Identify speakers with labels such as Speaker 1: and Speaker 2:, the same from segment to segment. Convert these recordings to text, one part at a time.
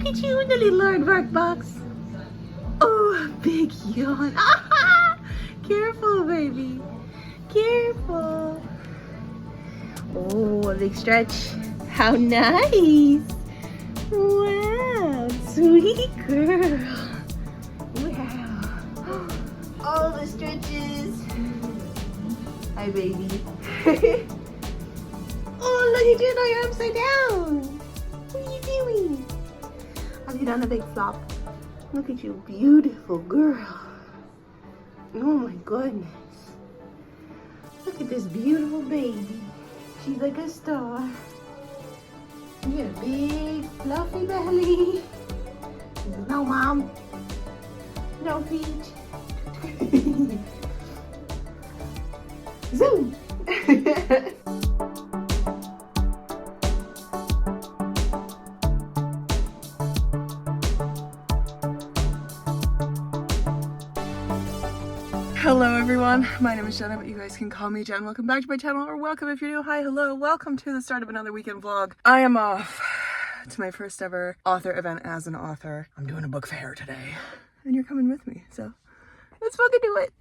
Speaker 1: look at you in the little aardvark box. Oh, big yawn. Careful, baby. Careful. Oh, a big stretch. How nice. Wow, sweet girl. Wow. All the stretches. Hi, baby. Oh, look at you. Now you're upside down. What are you doing? Have you done a big flop? Look at you, beautiful girl. Oh my goodness. Look at this beautiful baby. She's like a star. You got a big fluffy belly. No mom. No feet. Zoom. Hello everyone, my name is Jenna, but you guys can call me Jen. Welcome back to my channel, or welcome if you're new. Hi, hello, welcome to the start of another weekend vlog. I am off to my first ever author event as an author. I'm doing a book fair today, and you're coming with me, so let's fucking do it.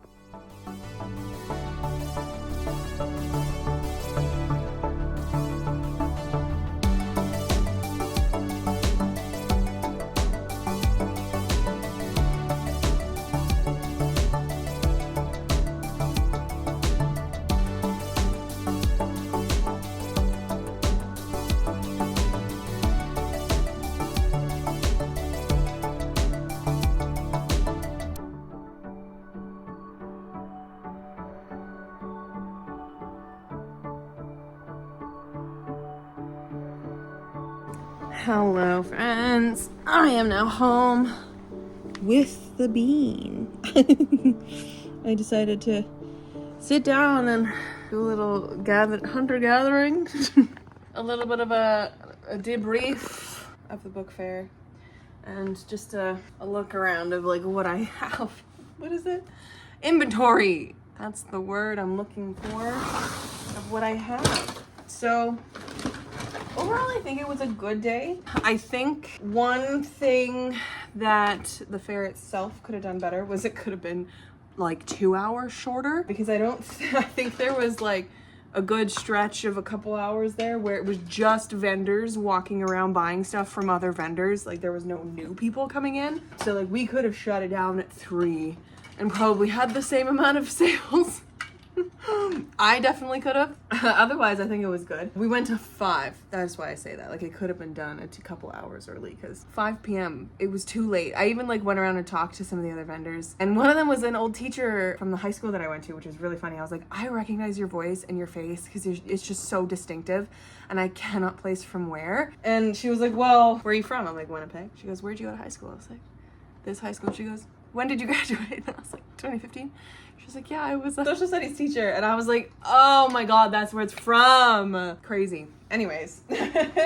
Speaker 1: Hello friends, I am now home with the bean. I decided to sit down and do a little hunter-gathering, a little bit of a debrief of the book fair, and just a look around of like what I have. What is it? Inventory. That's the word I'm looking for of what I have. So overall, I think it was a good day. I think one thing that the fair itself could have done better was it could have been like 2 hours shorter, because I think there was like a good stretch of a couple hours there where it was just vendors walking around buying stuff from other vendors. Like there was no new people coming in. So like we could have shut it down at 3 and probably had the same amount of sales. I definitely could have. Otherwise, I think it was good. We went to 5. That's why I say that. Like, it could have been done a couple hours early, because 5 p.m. it was too late. I even like went around and talked to some of the other vendors, and one of them was an old teacher from the high school that I went to, which was really funny. I was like, I recognize your voice and your face because it's just so distinctive, and I cannot place from where. And she was like, well, where are you from? I'm like, Winnipeg. She goes, where'd you go to high school? I was like, this high school. She goes, when did you graduate? And I was like, 2015. She's like, yeah, I was a social studies teacher. And I was like, oh my God, that's where it's from. Crazy. Anyways,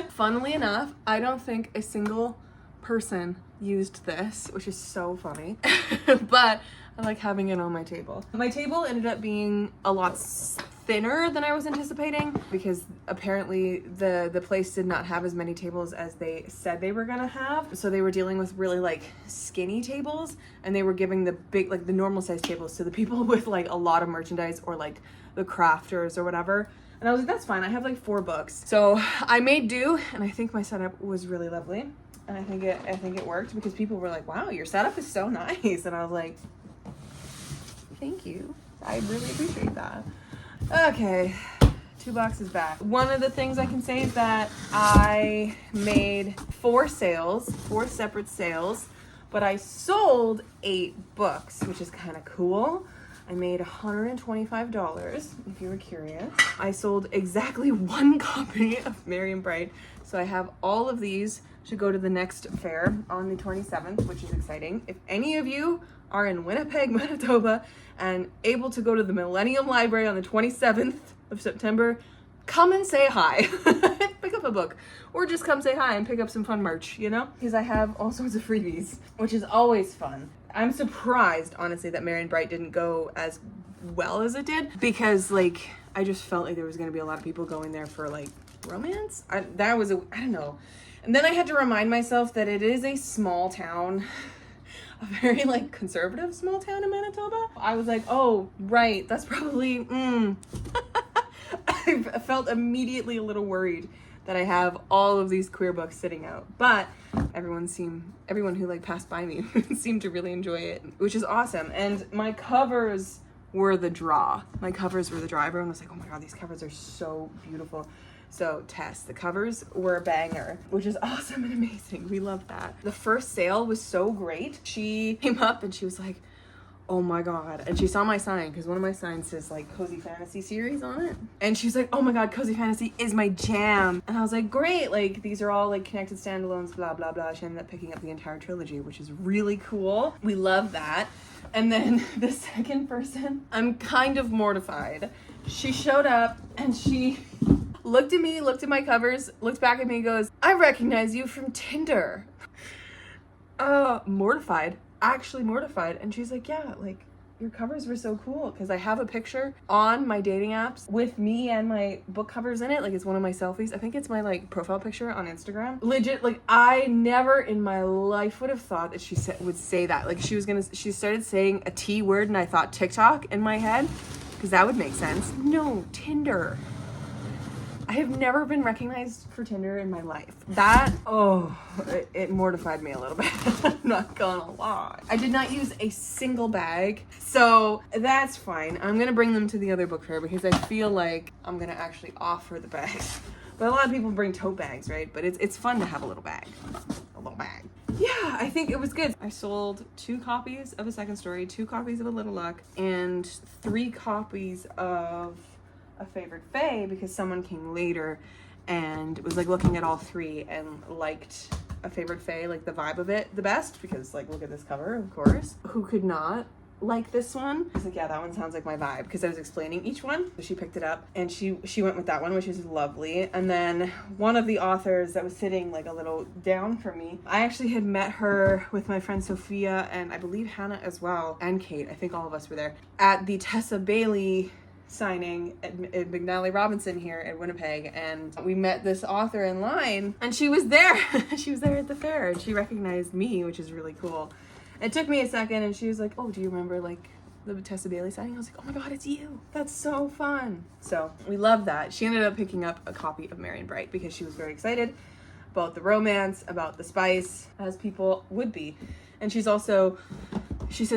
Speaker 1: funnily enough, I don't think a single person used this, which is so funny, but I like having it on my table. My table ended up being a lot thinner than I was anticipating, because apparently the place did not have as many tables as they said they were gonna have. So they were dealing with really like skinny tables, and they were giving the big, like the normal size tables to the people with like a lot of merchandise, or like the crafters or whatever. And I was like, that's fine. I have like 4 books. So I made do, and I think my setup was really lovely. And I think it worked, because people were like, wow, your setup is so nice. And I was like, thank you. I really appreciate that. Okay, 2 boxes back. One of the things I can say is that I made 4 separate sales, but I sold 8 books, which is kind of cool. I made $125, if you were curious. I sold exactly 1 copy of Marian Bright, so I have all of these to go to the next fair on the 27th, which is exciting. If any of you are in Winnipeg, Manitoba, and able to go to the Millennium Library on the 27th of September, come and say hi. Pick up a book, or just come say hi and pick up some fun merch, you know? Because I have all sorts of freebies, which is always fun. I'm surprised, honestly, that Marian Bright didn't go as well as it did, because like I just felt like there was going to be a lot of people going there for like romance. I don't know. And then I had to remind myself that it is a small town, a very like conservative small town in Manitoba. I was like, oh, right, that's probably, I felt immediately a little worried that I have all of these queer books sitting out. But everyone who like passed by me seemed to really enjoy it, which is awesome. And my covers were the draw. Everyone was like, oh my God, these covers are so beautiful. So Tess, the covers were a banger, which is awesome and amazing. We love that. The first sale was so great. She came up and she was like, oh my God. And she saw my sign, because one of my signs says like Cozy Fantasy series on it. And she's like, oh my God, Cozy Fantasy is my jam. And I was like, great. Like these are all like connected standalones, blah, blah, blah. She ended up picking up the entire trilogy, which is really cool. We love that. And then the second person, I'm kind of mortified. She showed up and she looked at me, looked at my covers, looked back at me and goes, I recognize you from Tinder. Mortified. Actually mortified. And she's like, yeah, like your covers were so cool, because I have a picture on my dating apps with me and my book covers in it. Like it's one of my selfies. I think it's my like profile picture on Instagram. Legit, like I never in my life would have thought that she would say that. Like she started saying a T word and I thought TikTok in my head, because that would make sense. No, Tinder. I have never been recognized for Tinder in my life. That, it mortified me a little bit. I'm not gonna lie. I did not use a single bag, so that's fine. I'm gonna bring them to the other book fair because I feel like I'm gonna actually offer the bags. But a lot of people bring tote bags, right? But it's fun to have a little bag. A little bag. Yeah, I think it was good. I sold 2 copies of A Second Story, 2 copies of A Little Luck, and 3 copies of A Favorite Fae, because someone came later and was like looking at all 3 and liked A Favorite Fae, like the vibe of it the best, because like look at this cover, of course. Who could not like this one? I was like, yeah, that one sounds like my vibe, because I was explaining each one. So she picked it up and she went with that one, which is lovely. And then one of the authors that was sitting like a little down from me, I actually had met her with my friend Sophia and I believe Hannah as well, and Kate. I think all of us were there at the Tessa Bailey signing at McNally Robinson here in Winnipeg, and we met this author in line and she was there. She was there at the fair and she recognized me, which is really cool. It took me a second and she was like, oh, do you remember like the Tessa Bailey signing? I was like, oh my God, it's you. That's so fun. So we love that. She ended up picking up a copy of Marian Bright because she was very excited about the romance, about the spice, as people would be. And she says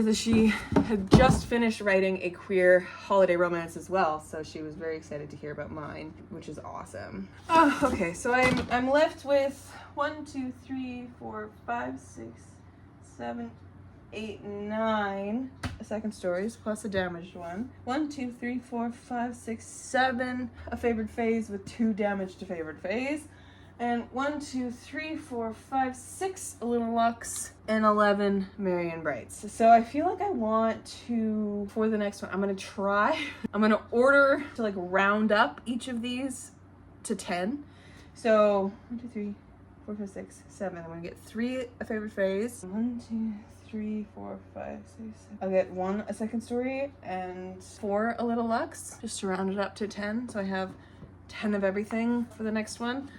Speaker 1: that she had just finished writing a queer holiday romance as well, so she was very excited to hear about mine, which is awesome. Oh, okay, so I'm left with 1, 2, 3, 4, 5, 6, 7, 8, 9 second stories plus a damaged one. 1, 2, 3, 4, 5, 6, 7 A Favorite Phase with 2 damaged to Favorite Phase. And 1, 2, 3, 4, 5, 6 A Little Lucks, and 11 Marian Brights. So I feel like I want to, for the next one, I'm gonna order to like round up each of these to 10. So 1, 2, 3, 4, 5, 6, 7. I'm gonna get 3 A Favorite Phase. 1, 2, 3, 4, 5, 6, 7. I'll get 1 A Second Story and 4 A Little Lucks, just to round it up to 10. So I have 10 of everything for the next one.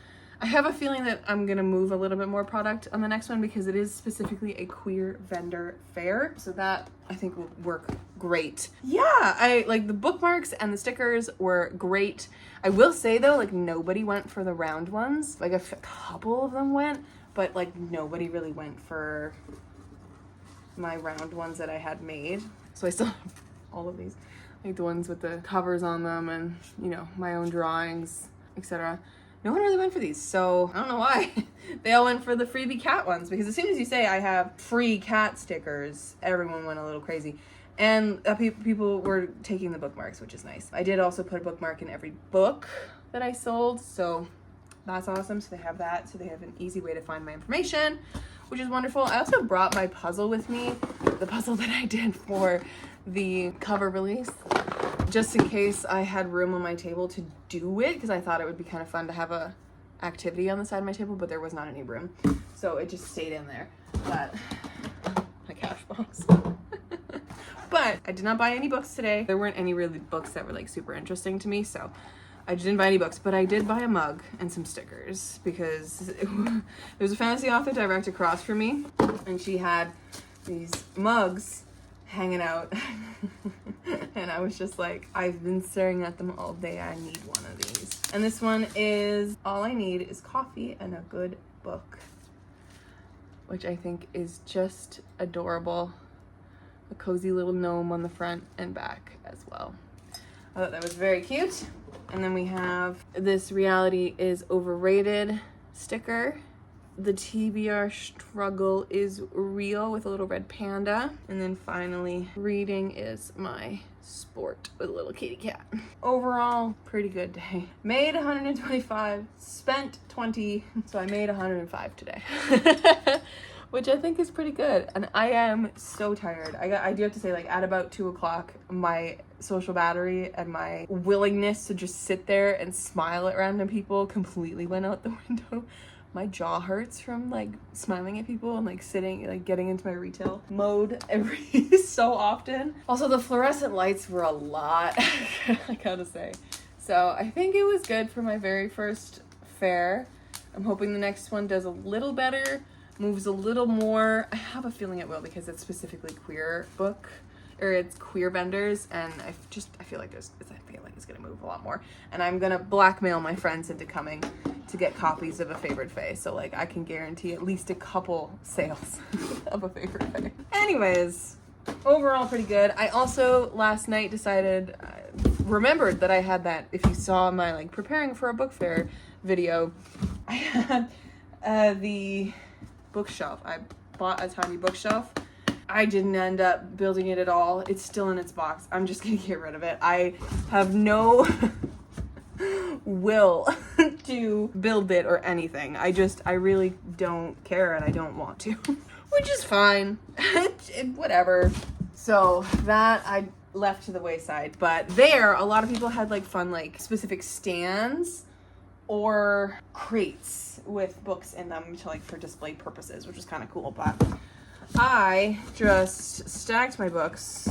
Speaker 1: I have a feeling that I'm gonna move a little bit more product on the next one because it is specifically a queer vendor fair. So that I think will work great. Yeah, I like the bookmarks and the stickers were great. I will say though, like nobody went for the round ones. Like a couple of them went, but like nobody really went for my round ones that I had made. So I still have all of these, like the ones with the covers on them and, you know, my own drawings, etc. No one really went for these, so I don't know why. They all went for the freebie cat ones, because as soon as you say I have free cat stickers, everyone went a little crazy. And people were taking the bookmarks, which is nice. I did also put a bookmark in every book that I sold, so that's awesome. So they have that, so they have an easy way to find my information, which is wonderful. I also brought my puzzle with me, the puzzle that I did for the cover release, just in case I had room on my table to do it, because I thought it would be kind of fun to have a activity on the side of my table, but there was not any room, so it just stayed in there. But my cash box. But I did not buy any books today. There weren't any really books that were like super interesting to me, so I didn't buy any books, but I did buy a mug and some stickers because there's a fantasy author direct across from me, and she had these mugs hanging out. And I was just like, I've been staring at them all day. I need one of these. And this one is, all I need is coffee and a good book, which I think is just adorable. A cozy little gnome on the front and back as well. I thought that was very cute. And then we have this Reality is Overrated sticker. The TBR struggle is real with a little red panda. And then finally, reading is my sport with a little kitty cat. Overall, pretty good day. Made 125, spent 20, so I made 105 today. Which I think is pretty good. And I am so tired. I do have to say, like, at about 2 o'clock, my social battery and my willingness to just sit there and smile at random people completely went out the window. My jaw hurts from like smiling at people and like sitting, like getting into my retail mode every so often. Also, the fluorescent lights were a lot, I gotta say. So I think it was good for my very first fair. I'm hoping the next one does a little better, moves a little more. I have a feeling it will because it's specifically queer book, or it's queer vendors, and I feel like it's gonna move a lot more. And I'm gonna blackmail my friends into coming to get copies of A Favorite Fae, so like I can guarantee at least a couple sales of A Favorite Fae. Anyways, overall pretty good. I also last night remembered that I had that, if you saw my like preparing for a book fair video, I had the bookshelf. I bought a tiny bookshelf. I didn't end up building it at all. It's still in its box. I'm just gonna get rid of it. I have no will to build it or anything. I really don't care, and I don't want to, which is fine. Whatever. So that I left to the wayside. But there, a lot of people had like fun, like specific stands or crates with books in them to like for display purposes, which was kind of cool. But I just stacked my books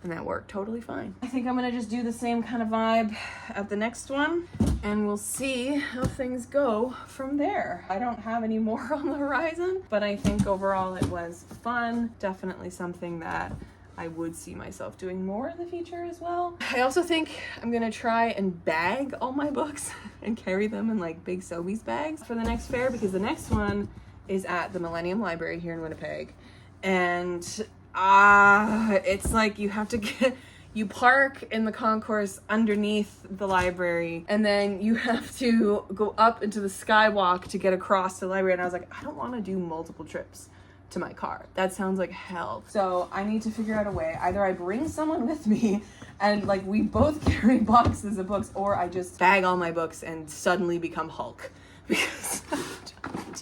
Speaker 1: and that worked totally fine. I think I'm gonna just do the same kind of vibe at the next one, and we'll see how things go from there. I don't have any more on the horizon, but I think overall it was fun. Definitely something that I would see myself doing more in the future as well. I also think I'm gonna try and bag all my books and carry them in like big Sobeys bags for the next fair, because the next one is at the Millennium Library here in Winnipeg. And it's like you park in the concourse underneath the library, and then you have to go up into the skywalk to get across the library. And I was like, I don't want to do multiple trips to my car. That sounds like hell. So I need to figure out a way. Either I bring someone with me and like we both carry boxes of books, or I just bag all my books and suddenly become Hulk, because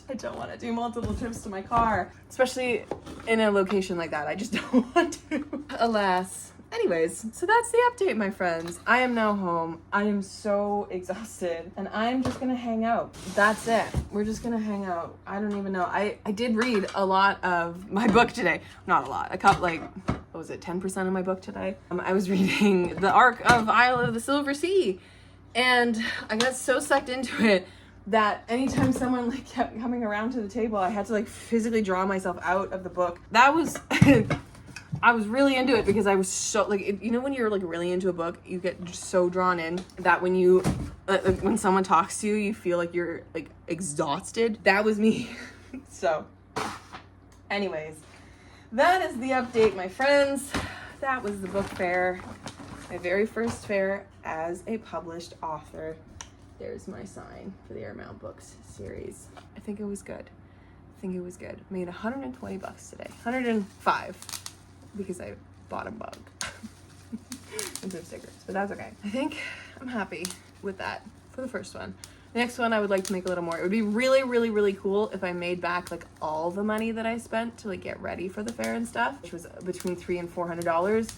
Speaker 1: I don't want to do multiple trips to my car, especially in a location like that. I just don't want to. Alas. Anyways, so that's the update, my friends. I am now home. I am so exhausted, and I'm just gonna hang out. That's it. We're just gonna hang out. I don't even know. I did read a lot of my book today. Not a lot. I caught like, what was it, 10% of my book today? I was reading the arc of Isle of the Silver Sea, and I got so sucked into it that anytime someone like kept coming around to the table, I had to like physically draw myself out of the book. That was I was really into it because I was so like, you know, when you're like really into a book, you get just so drawn in that when you when someone talks to you, you feel like you're like exhausted. That was me. So anyways, that is the update, my friends. That was the book fair, my very first fair as a published author. There's my sign for the Airmount Books series. I think it was good. Made 120 bucks today. 105 because I bought a mug and some stickers, but that's okay. I think I'm happy with that for the first one. The next one I would like to make a little more. It would be really, really, really cool if I made back like all the money that I spent to like get ready for the fair and stuff, which was between $300 and $400.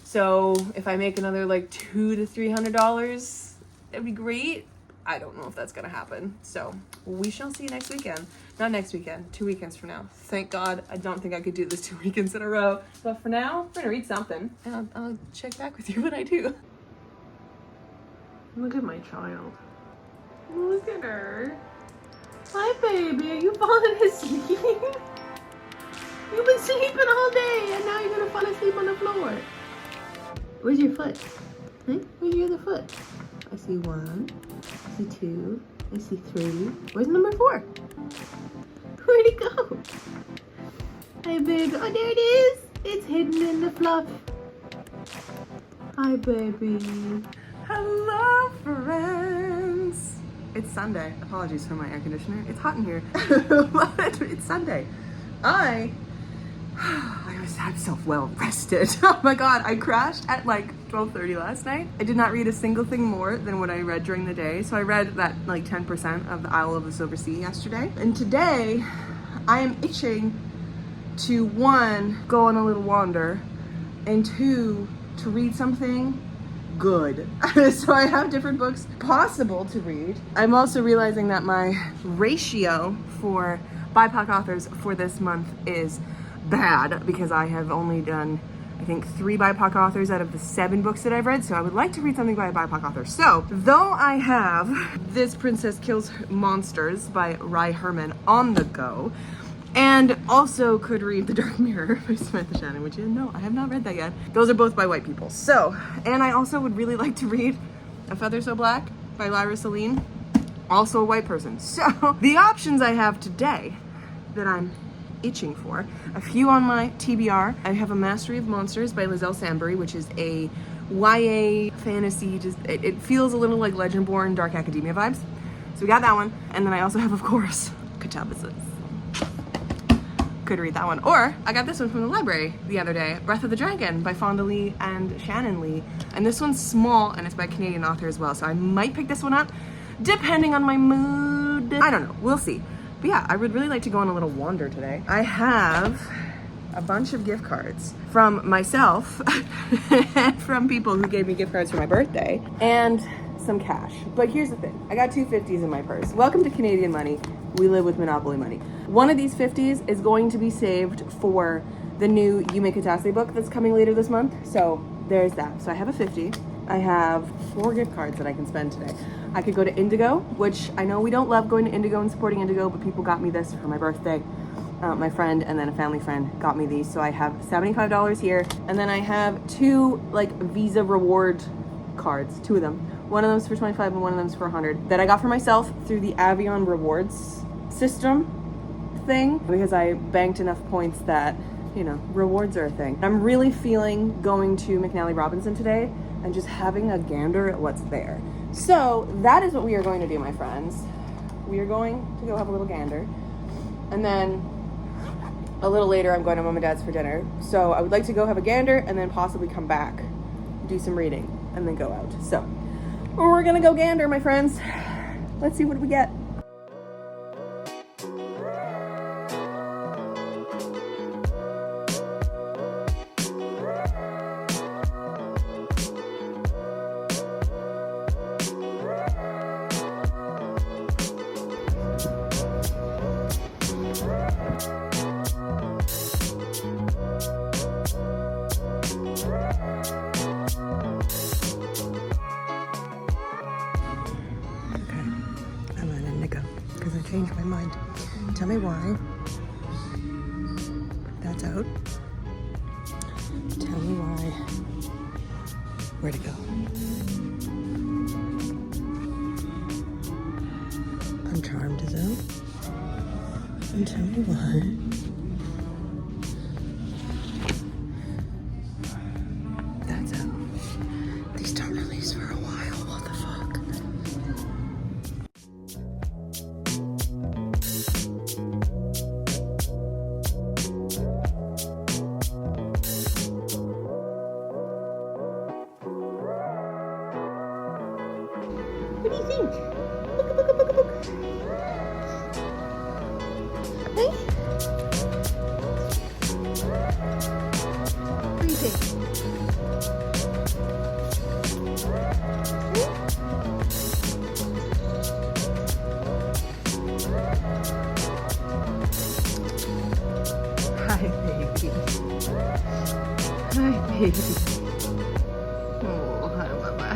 Speaker 1: So if I make another like $200 to $300, that'd be great. I don't know if that's gonna happen. So we shall see next weekend. Not next weekend, 2 weekends from now. Thank God. I don't think I could do this 2 weekends in a row. But for now, we're gonna read something, and I'll check back with you when I do. Look at my child. Look at her. Hi, baby. Are you falling asleep? You've been sleeping all day, and now you're gonna fall asleep on the floor. Where's your foot? Huh? Where's your other foot? I see 1. I see 2. I see 3. Where's number 4? Where'd it go? Hi, baby. Oh, there it is. It's hidden in the fluff. Hi, baby. Hello, friends. It's Sunday. Apologies for my air conditioner. It's hot in here. But it's Sunday. I'm so well rested. Oh my god, I crashed at like 12:30 last night. I did not read a single thing more than what I read during the day. So I read that like 10% of The Isle of the Silver Sea yesterday. And today I am itching to 1, go on a little wander, and 2, to read something good. So I have different books possible to read. I'm also realizing that my ratio for BIPOC authors for this month is bad because I have only done, I think, 3 BIPOC authors out of the 7 books that I've read. So I would like to read something by a BIPOC author. So though I have This Princess Kills Monsters by Rai Herman on the go, and also could read The Dark Mirror by Samantha Shannon, which no, I have not read that yet. Those are both by white people. So, and I also would really like to read A Feather So Black by Lyra Celine, also a white person. So the options I have today that I'm itching for, a few on my TBR. I have A Mastery of Monsters by Lizelle Sambury, which is a YA fantasy, just it feels a little like Legendborn, Dark Academia vibes. So we got that one. And then I also have, of course, Katabasis. Could read that one. Or I got this one from the library the other day, Breath of the Dragon by Fonda Lee and Shannon Lee. And this one's small and it's by a Canadian author as well. So I might pick this one up depending on my mood. I don't know, we'll see. But yeah, I would really like to go on a little wander today. I have a bunch of gift cards from myself and from people who gave me gift cards for my birthday and some cash. But here's the thing, I got 2 50s in my purse. Welcome to Canadian money. We live with Monopoly money. One of these 50s is going to be saved for the new Yume Katase book that's coming later this month. So there's that. So I have a 50. I have 4 gift cards that I can spend today. I could go to Indigo, which I know we don't love going to Indigo and supporting Indigo, but people got me this for my birthday. My friend and then a family friend got me these. So I have $75 here. And then I have 2 like Visa reward cards, 2 of them. One of them's for 25 and one of them's for 100 that I got for myself through the Avion rewards system thing because I banked enough points that, you know, rewards are a thing. I'm really feeling going to McNally Robinson today and just having a gander at what's there. So that is what we are going to do, my friends. We are going to go have a little gander. And then a little later, I'm going to Mom and Dad's for dinner. So I would like to go have a gander and then possibly come back, do some reading, and then go out. So we're gonna go gander, my friends. Let's see what we get. Changed my mind. Tell me why. That's out. Tell me why. Where to go? Uncharmed is out. And tell me why. That's out. These don't release for a while. What the fuck? What do you think? Look. Hey? What do you think? Hey? Hi, baby. Hi, baby. Oh, hi, Mama.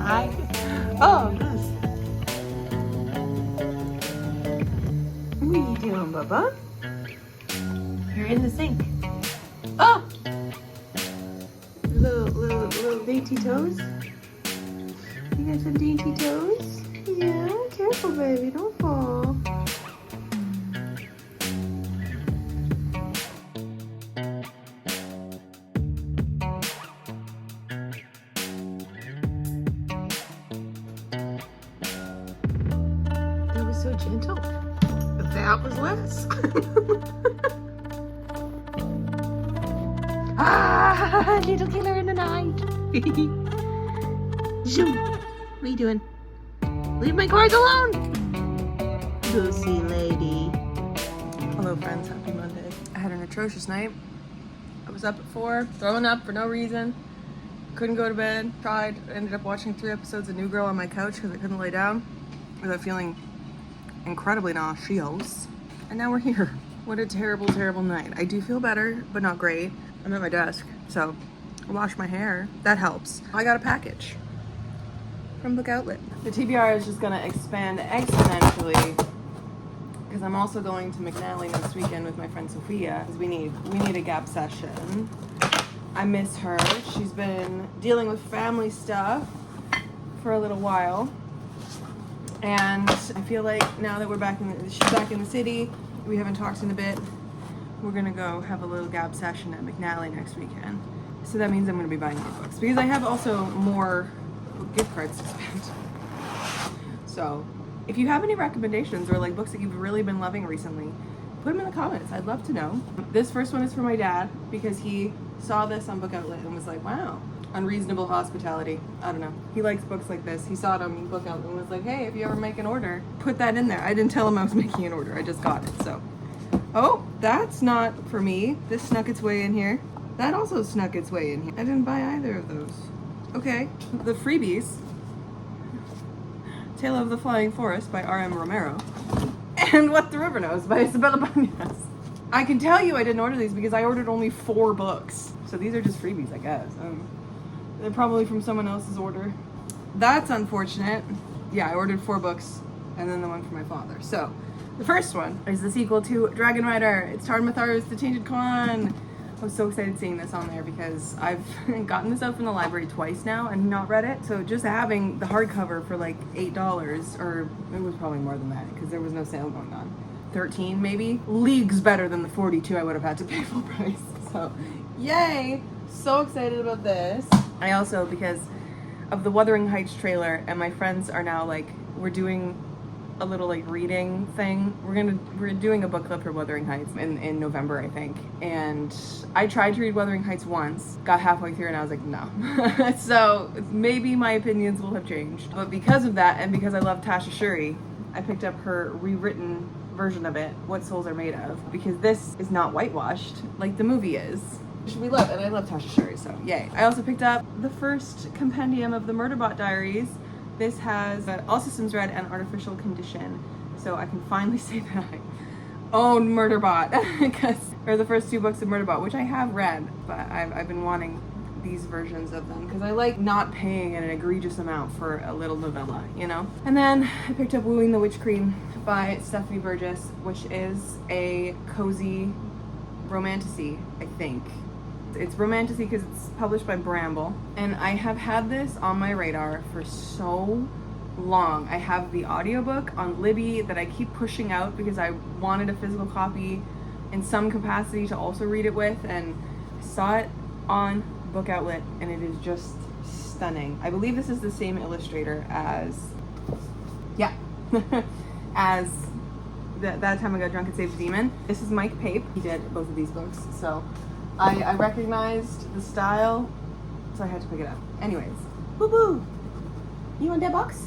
Speaker 1: Hi. Oh, Bruce. What are you doing, Bubba? You're in the sink. Oh! Little dainty toes. You got some dainty toes? Yeah, careful, baby. Don't fall. That was so gentle. That was less. Ah, little killer in the night. Zoom. What are you doing? Leave my cards alone. Lucy lady. Hello friends, happy Monday. I had an atrocious night. I was up at 4, throwing up for no reason. Couldn't go to bed, tried, ended up watching 3 episodes of New Girl on my couch because I couldn't lay down without feeling incredibly nauseous. And now we're here. What a terrible, terrible night. I do feel better, but not great. I'm at my desk, so I washed my hair. That helps. I got a package from Book Outlet. The TBR is just gonna expand exponentially because I'm also going to McNally next weekend with my friend Sophia because we need a gap session. I miss her. She's been dealing with family stuff for a little while. And I feel like now that she's back in the city, we haven't talked in a bit, we're gonna go have a little gab session at McNally next weekend. So that means I'm gonna be buying more books because I have also more gift cards to spend. So if you have any recommendations or like books that you've really been loving recently, put them in the comments. I'd love to know. This first one is for my dad because he saw this on Book Outlet and was like, wow. Unreasonable Hospitality. I don't know. He likes books like this. He saw it on Book Outlet and was like, hey, if you ever make an order, put that in there. I didn't tell him I was making an order. I just got it, so. Oh, that's not for me. This snuck its way in here. That also snuck its way in here. I didn't buy either of those. Okay. The freebies. Tale of the Flying Forest by R.M. Romero. And What the River Knows by Isabella Bañas. I can tell you I didn't order these because I ordered only 4 books. So these are just freebies, I guess. They're probably from someone else's order. That's unfortunate. Yeah, I ordered 4 books and then the one for my father. So the first one is the sequel to Dragon Rider. It's Tar Mathar's The Tainted Kwan. I was so excited seeing this on there because I've gotten this out from the library twice now and not read it. So just having the hardcover for like $8, or it was probably more than that because there was no sale going on. 13 maybe, leagues better than the 42 I would have had to pay full price. So yay, so excited about this. I also, because of the Wuthering Heights trailer, and my friends are now like, we're doing a little like reading thing. We're doing a book club for Wuthering Heights in November, I think. And I tried to read Wuthering Heights once, got halfway through and I was like, no. So maybe my opinions will have changed. But because of that, and because I love Tasha Shuri, I picked up her rewritten version of it, What Souls Are Made Of, because this is not whitewashed like the movie is. Which we love, and I love Tasha Shuri, so yay. I also picked up the first compendium of the Murderbot Diaries. This has All Systems Red and Artificial Condition, so I can finally say that I own Murderbot, or the first 2 books of Murderbot, which I have read, but I've been wanting these versions of them because I like not paying an egregious amount for a little novella, you know? And then I picked up Wooing the Witch Queen by Stephanie Burgess, which is a cozy romantasy, I think. It's romantasy because it's published by Bramble, and I have had this on my radar for so long. I have the audiobook on Libby that I keep pushing out because I wanted a physical copy in some capacity to also read it with, and I saw it on Book Outlet and it is just stunning. I believe this is the same illustrator as as that Time I Got Drunk and Saved a Demon. This is Mike Pape. He did both of these books, so I recognized the style, so I had to pick it up. Anyways, boo-boo! You want that box?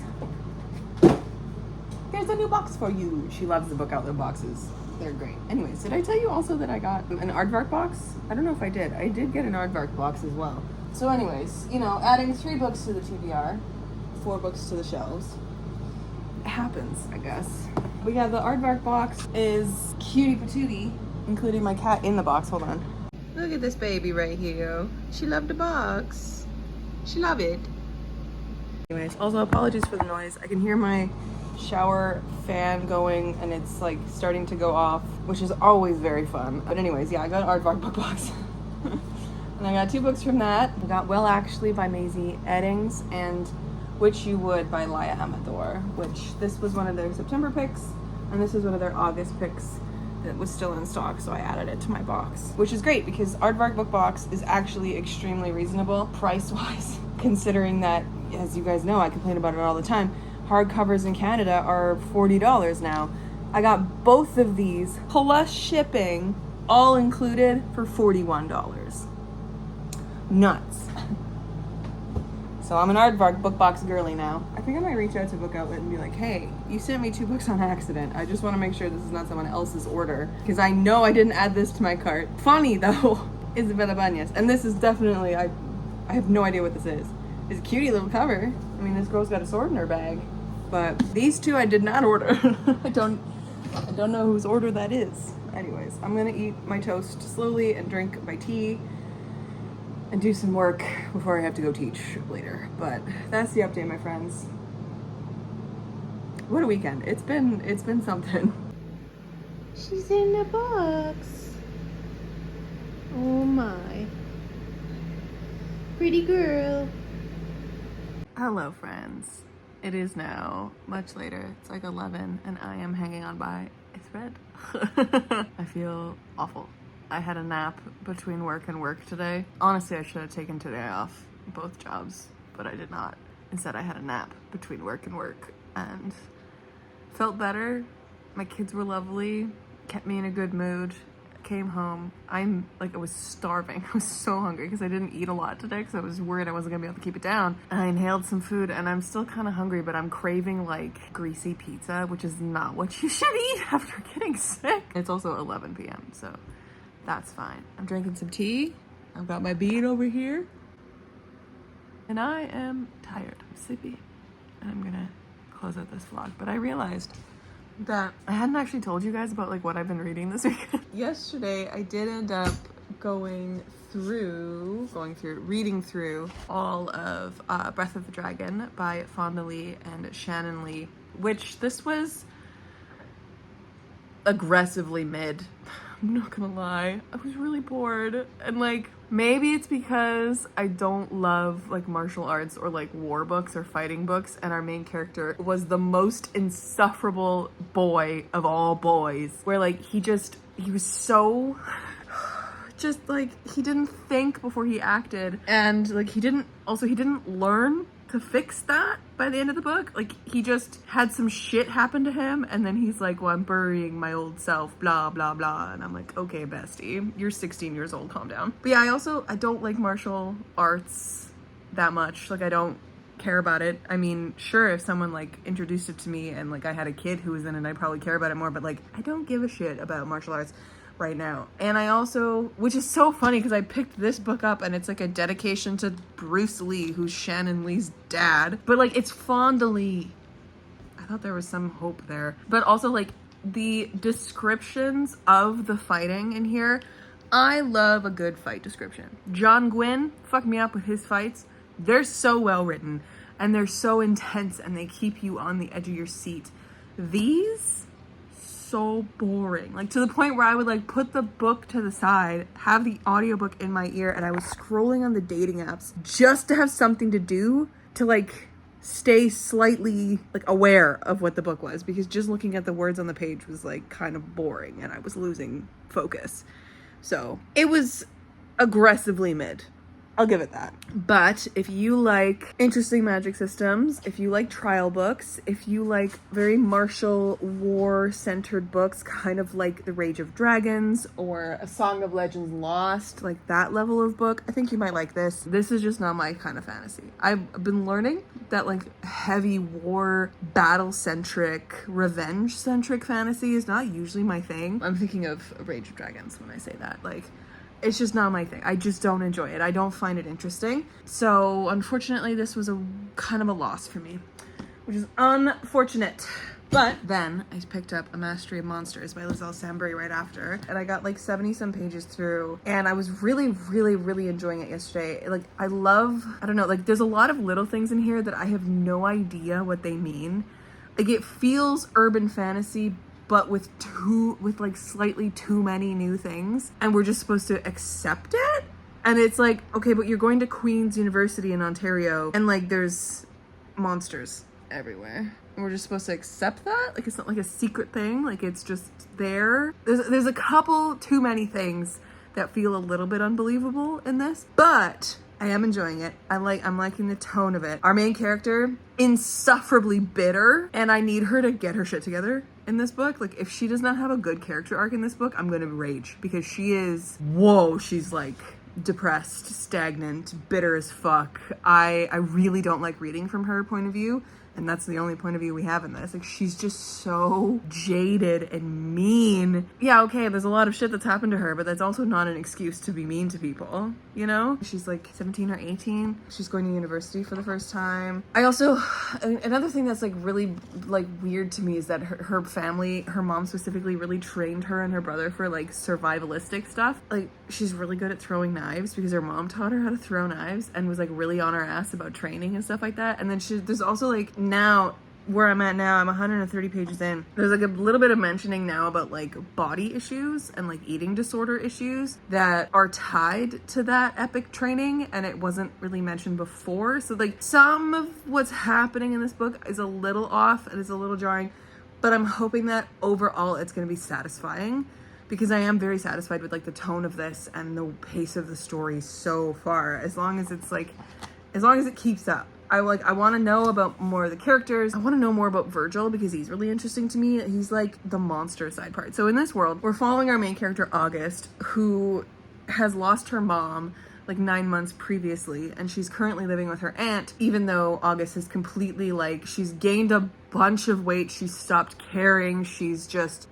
Speaker 1: Here's a new box for you. She loves the Book Outlet boxes. They're great. Anyways, did I tell you also that I got an Aardvark box? I don't know if I did. I did get an Aardvark box as well. So anyways, you know, adding 3 books to the TBR, 4 books to the shelves. It happens, I guess. But yeah, the Aardvark box is cutie patootie, including my cat in the box. Hold on. Look at this baby right here. She loved the box. She loved it. Anyways, also apologies for the noise. I can hear my shower fan going and it's like starting to go off, which is always very fun. But anyways, yeah, I got an Aardvark book box. And I got 2 books from that. I got Well Actually by Maisie Eddings and Which You Would by Laia Amador, which this was one of their September picks and this is one of their August picks that was still in stock, so I added it to my box, which is great because Aardvark book box is actually extremely reasonable price-wise, considering that, as you guys know, I complain about it all the time, hardcovers in Canada are $40 now. I got both of these plus shipping, all included, for $41. Nuts. So I'm an Aardvark book box girly now. I think I might reach out to Book Outlet and be like, hey, you sent me 2 books on accident. I just want to make sure this is not someone else's order because I know I didn't add this to my cart. Funny though, Isabella Bañez. And this is definitely, I have no idea what this is. It's a cutie little cover. I mean, this girl's got a sword in her bag. But these 2 I did not order. I don't know whose order that is. Anyways, I'm gonna eat my toast slowly and drink my tea and do some work before I have to go teach later. But that's the update, my friends. What a weekend. It's been something. She's in the box. Oh my. Pretty girl. Hello, friends. It is now much later. It's like 11 and I am hanging on by a thread. I feel awful. I had a nap between work and work today. Honestly, I should have taken today off, both jobs, but I did not. Instead, I had a nap between work and work and felt better. My kids were lovely, kept me in a good mood. Came home. I was starving. I was so hungry because I didn't eat a lot today because I was worried I wasn't gonna be able to keep it down. I inhaled some food and I'm still kind of hungry, but I'm craving like greasy pizza, which is not what you should eat after getting sick. It's also 11 p.m. so that's fine. I'm drinking some tea. I've got my bean over here. And I am tired. I'm sleepy. And I'm gonna close out this vlog. But I realized that I hadn't actually told you guys about like what I've been reading this week. Yesterday, I did end up reading through all of Breath of the Dragon by Fonda Lee and Shannon Lee, which this was aggressively mid. I'm not gonna lie, I was really bored, and like maybe it's because I don't love like martial arts or like war books or fighting books, and our main character was the most insufferable boy of all boys, where like he was so just like he didn't think before he acted, and like he didn't learn to fix that by the end of the book. Like he just had some shit happen to him and then he's like, well, I'm burying my old self, blah blah blah, and I'm like, okay bestie, you're 16 years old, calm down. But yeah, I don't like martial arts that much. Like I don't care about it. I mean, sure, if someone like introduced it to me and like I had a kid who was in it, I'd probably care about it more, but like I don't give a shit about martial arts right now. And I also, which is so funny because I picked this book up and it's like a dedication to Bruce Lee, who's Shannon Lee's dad, but like it's Fonda Lee. I thought there was some hope there. But also like the descriptions of the fighting in here, I love a good fight description. John Gwynne fucked me up with his fights. They're so well written and they're so intense and they keep you on the edge of your seat. These, so boring, like to the point where I would like put the book to the side, have the audiobook in my ear, and I was scrolling on the dating apps just to have something to do to like stay slightly like aware of what the book was, because just looking at the words on the page was like kind of boring and I was losing focus. So it was aggressively mid. I'll give it that. But if you like interesting magic systems, if you like trial books, if you like very martial war-centered books, kind of like The Rage of Dragons or A Song of Legends Lost, like that level of book, I think you might like this. This is just not my kind of fantasy. I've been learning that like heavy war, battle-centric, revenge-centric fantasy is not usually my thing. I'm thinking of A Rage of Dragons when I say that. Like, it's just not my thing. I just don't enjoy it. I don't find it interesting. So unfortunately, this was a kind of a loss for me, which is unfortunate. But then I picked up A Mastery of Monsters by Lizelle Sambury right after, and I got like 70 some pages through, and I was really enjoying it yesterday. Like, I don't know, like there's a lot of little things in here that I have no idea what they mean. Like, it feels urban fantasy, but with like slightly too many new things, and we're just supposed to accept it. And it's like, okay, but you're going to Queen's University in Ontario, and like there's monsters everywhere, and we're just supposed to accept that. Like, it's not like a secret thing, like it's just there. There's a couple too many things that feel a little bit unbelievable in this, but I am enjoying it. I'm liking the tone of it. Our main character, insufferably bitter, and I need her to get her shit together in this book. Like, if she does not have a good character arc in this book, I'm gonna rage, because she's like depressed, stagnant, bitter as fuck. I really don't like reading from her point of view, and that's the only point of view we have in this. Like, she's just so jaded and mean. Yeah, okay, there's a lot of shit that's happened to her, but that's also not an excuse to be mean to people, you know? She's like 17 or 18. She's going to university for the first time. I also, another thing that's like really like weird to me is that her family, her mom specifically, really trained her and her brother for like survivalistic stuff. Like, she's really good at throwing knives because her mom taught her how to throw knives and was like really on her ass about training and stuff like that. And then there's also like, now where I'm at now, I'm 130 pages in, there's like a little bit of mentioning now about like body issues and like eating disorder issues that are tied to that epic training, and it wasn't really mentioned before. So like some of what's happening in this book is a little off and it's a little jarring, but I'm hoping that overall it's going to be satisfying, because I am very satisfied with like the tone of this and the pace of the story so far, as long as it keeps up. I want to know about more of the characters. I want to know more about Virgil, because he's really interesting to me. He's like the monster side part. So in this world, we're following our main character, August, who has lost her mom like 9 months previously, and she's currently living with her aunt, even though August is completely like, she's gained a bunch of weight, she's stopped caring, she just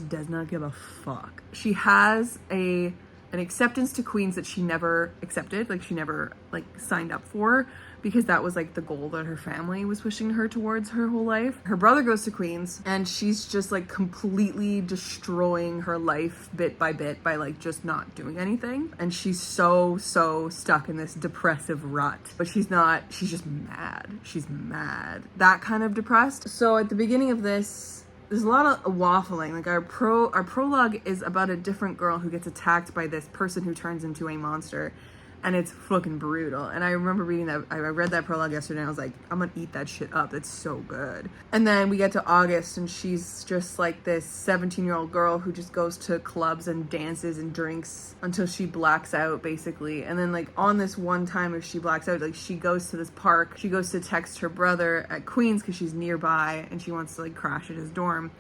Speaker 1: does not give a fuck. She has an acceptance to Queens that she never accepted, like she never like signed up for, because that was like the goal that her family was pushing her towards her whole life. Her brother goes to Queens, and she's just like completely destroying her life bit by bit by like just not doing anything. And she's so stuck in this depressive rut. But she's just mad. She's mad. That kind of depressed. So at the beginning of this, there's a lot of waffling. Like our prologue is about a different girl who gets attacked by this person who turns into a monster. And it's fucking brutal. And I remember reading that, I read that prologue yesterday, and I was like, I'm gonna eat that shit up. It's so good. And then we get to August, and she's just like this 17-year-old girl who just goes to clubs and dances and drinks until she blacks out, basically. And then like on this one time, if she blacks out, like she goes to this park, she goes to text her brother at Queens because she's nearby and she wants to like crash at his dorm.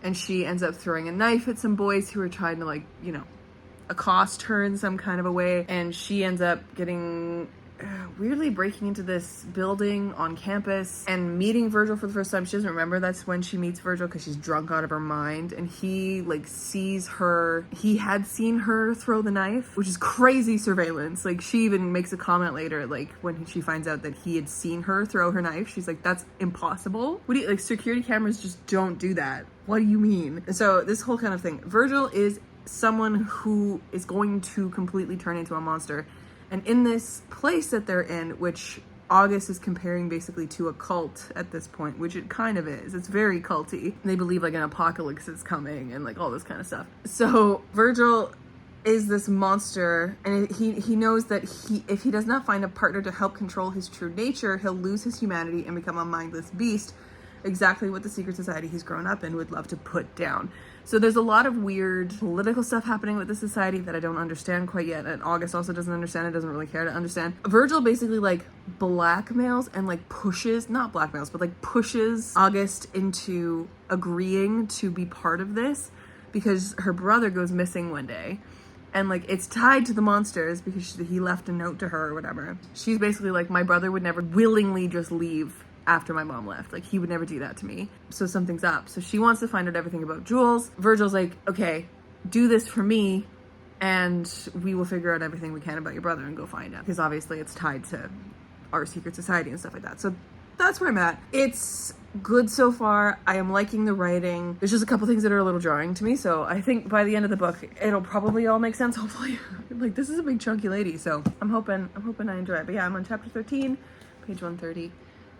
Speaker 1: And she ends up throwing a knife at some boys who are trying to like, you know, accost her in some kind of a way, and she ends up getting weirdly breaking into this building on campus and meeting Virgil for the first time. She doesn't remember that's when she meets Virgil because she's drunk out of her mind, and he like sees her. He had seen her throw the knife, which is crazy surveillance. Like, she even makes a comment later, like when she finds out that he had seen her throw her knife, she's like, that's impossible. What do you, like, security cameras just don't do that. What do you mean? And so this whole kind of thing, Virgil is someone who is going to completely turn into a monster. And in this place that they're in, which August is comparing basically to a cult at this point, which it kind of is. It's very culty. They believe like an apocalypse is coming and like all this kind of stuff. So Virgil is this monster, and he knows that if he does not find a partner to help control his true nature, he'll lose his humanity and become a mindless beast, exactly what the secret society he's grown up in would love to put down. So there's a lot of weird political stuff happening with the society that I don't understand quite yet, and August also doesn't understand it, doesn't really care to understand. Virgil basically like blackmails and like pushes, not blackmails, but like pushes August into agreeing to be part of this, because her brother goes missing one day. And like it's tied to the monsters because he left a note to her or whatever. She's basically like, my brother would never willingly just leave after my mom left. Like, he would never do that to me. So something's up. So she wants to find out everything about Jules. Virgil's like, okay, do this for me and we will figure out everything we can about your brother and go find out. Because obviously it's tied to our secret society and stuff like that. So that's where I'm at. It's good so far. I am liking the writing. There's just a couple things that are a little jarring to me, so I think by the end of the book it'll probably all make sense, hopefully. Like, this is a big chunky lady, so I'm hoping I enjoy it. But yeah, I'm on chapter 13, page 130.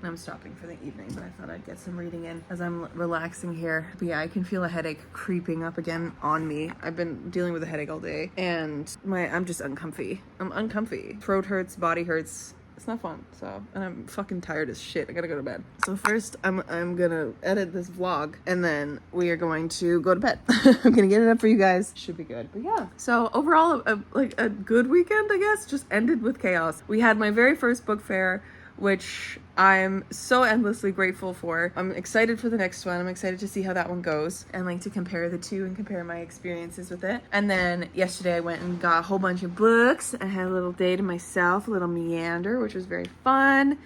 Speaker 1: And I'm stopping for the evening, but I thought I'd get some reading in as I'm relaxing here. But yeah, I can feel a headache creeping up again on me. I've been dealing with a headache all day, and I'm just uncomfy. I'm uncomfy. Throat hurts, body hurts. It's not fun. So, and I'm fucking tired as shit. I gotta go to bed. So first, I'm gonna edit this vlog, and then we are going to go to bed. I'm gonna get it up for you guys. Should be good. But yeah. So overall, a good weekend, I guess. Just ended with chaos. We had my very first book fair, which I'm so endlessly grateful for. I'm excited for the next one. I'm excited to see how that one goes and like to compare the two and compare my experiences with it. And then yesterday I went and got a whole bunch of books. I had a little day to myself, a little meander, which was very fun.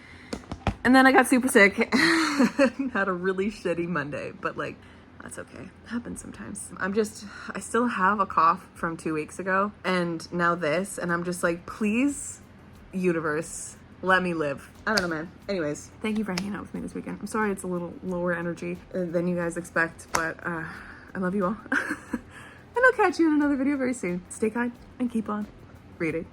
Speaker 1: And then I got super sick and had a really shitty Monday, but like, that's okay. It happens sometimes. I still have a cough from 2 weeks ago and now this, and I'm just like, please, universe, let me live. I don't know, man. Anyways, thank you for hanging out with me this weekend. I'm sorry it's a little lower energy than you guys expect, but I love you all. And I'll catch you in another video very soon. Stay kind and keep on reading.